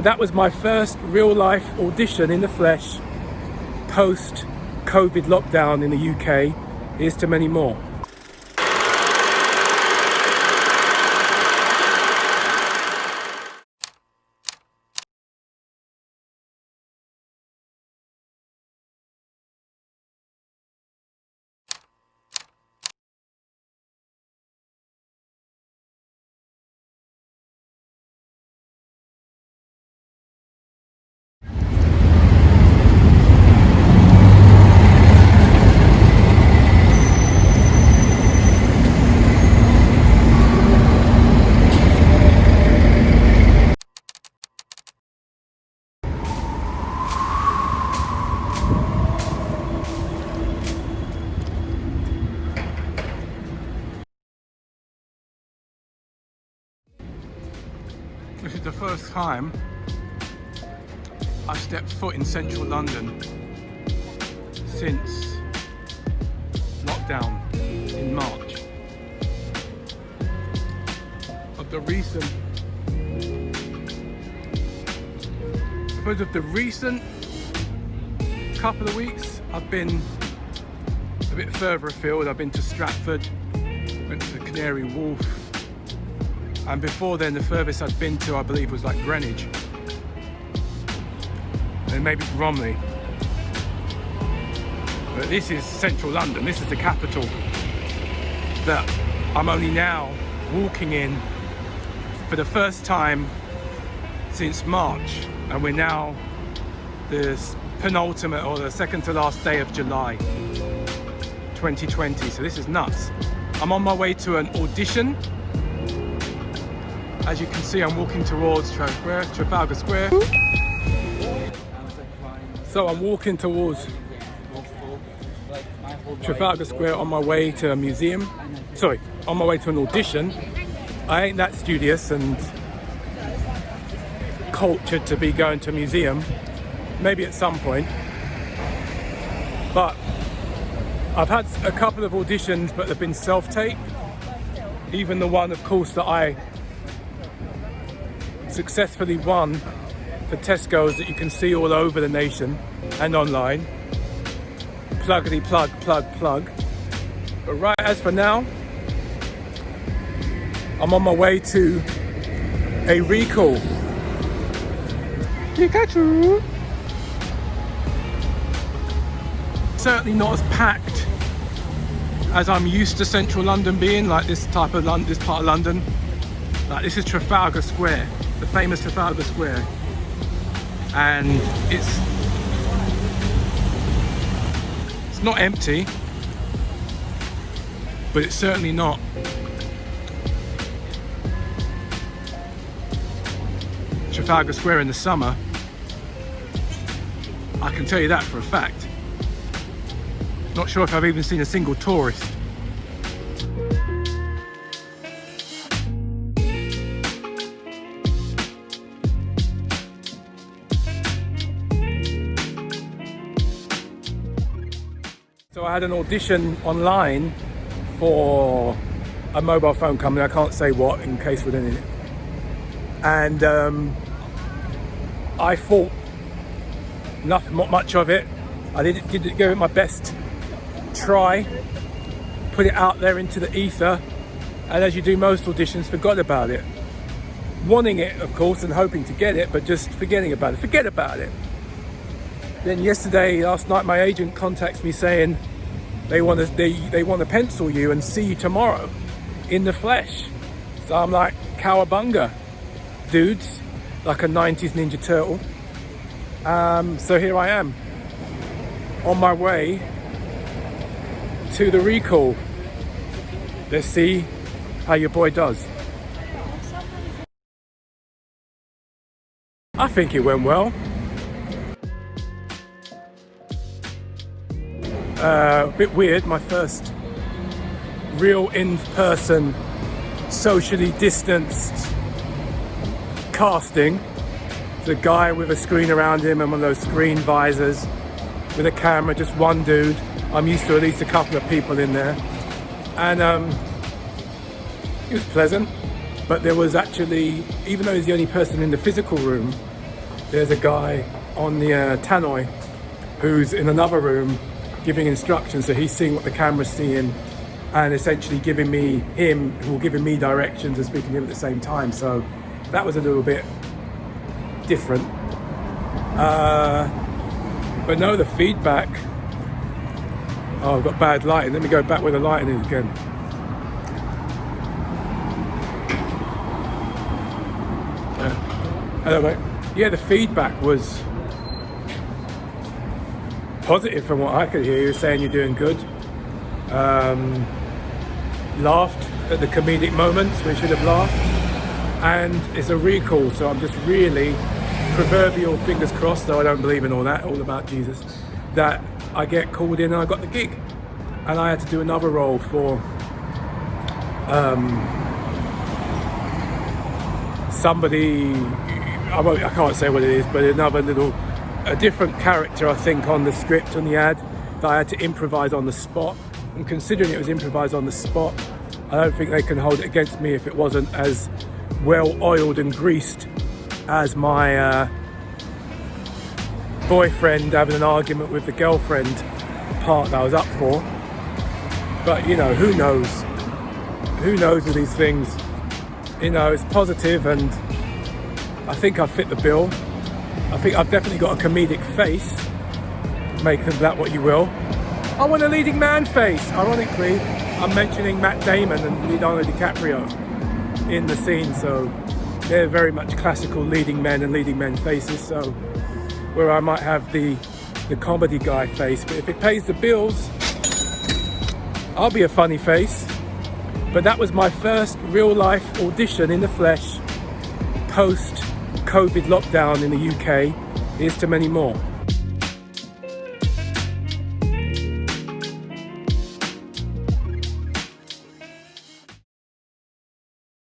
that was my first real life audition in the flesh post COVID lockdown in the UK. Here's to many more. This is the first time I've stepped foot in central London since lockdown in March. Of the recent couple of weeks, I've been a bit further afield. I've been to Stratford, went to Canary Wharf, and before then the furthest I'd been to, I believe, was like Greenwich and maybe Bromley. But this is central London, this is the capital that I'm only now walking in for the first time since March, and we're now the penultimate or the second to last day of July 2020, so this is nuts. I'm on my way to an audition. As you can see, I'm walking towards Trafalgar Square. So I'm walking towards Trafalgar Square on my way to a museum. Sorry, on my way to an audition. I ain't that studious and cultured to be going to a museum. Maybe at some point. But I've had a couple of auditions, but they've been self-tape. Even the one, of course, that I successfully won for Tesco's that you can see all over the nation and online. Pluggity plug, plug, plug. But right, as for now, I'm on my way to a recall. Pikachu! Certainly not as packed as I'm used to central London being, like this part of London. Like, this is Trafalgar Square, the famous Trafalgar Square, and it's not empty, but it's certainly not Trafalgar Square in the summer. I can tell you that for a fact. Not sure if I've even seen a single tourist. So I had an audition online for a mobile phone company. I can't say what in case we're in it. And I thought not much of it. I did give it my best try, put it out there into the ether, and as you do most auditions, forgot about it. Wanting it, of course, and hoping to get it, but just forgetting about it. Forget about it. Then last night, my agent contacts me saying they want to pencil you and see you tomorrow in the flesh. So I'm like, cowabunga, dudes, like a 90s Ninja Turtle. So here I am, on my way to the recall. Let's see how your boy does. I think it went well. A bit weird, my first real in-person, socially distanced casting. The guy with a screen around him and one of those screen visors with a camera, just one dude. I'm used to at least a couple of people in there. And it was pleasant, but there was actually, even though he's the only person in the physical room, there's a guy on the tannoy who's in another room giving instructions. So he's seeing what the camera's seeing and essentially giving me directions and speaking to him at the same time. So that was a little bit different. But no, the feedback. Oh, I've got bad lighting. Let me go back where the lighting is again. Hello, mate. Yeah, the feedback was positive from what I could hear. You were saying you're doing good. Laughed at the comedic moments. We should have laughed. And it's a recall, so I'm just really proverbial fingers crossed, though I don't believe in all that, all about Jesus, that I get called in and I got the gig. And I had to do another role for somebody, I can't say what it is, but a different character, I think, on the script, on the ad, that I had to improvise on the spot. And considering it was improvised on the spot, I don't think they can hold it against me if it wasn't as well oiled and greased as my boyfriend having an argument with the girlfriend part that I was up for. But you know, who knows with these things. You know, it's positive, and I think I fit the bill. I think I've definitely got a comedic face, make of that what you will. I want a leading man face. Ironically, I'm mentioning Matt Damon and Leonardo DiCaprio in the scene, so they're very much classical leading men and leading men faces. So where I might have the comedy guy face, but if it pays the bills, I'll be a funny face. But that was my first real life audition in the flesh post COVID lockdown in the UK. Here's to many more.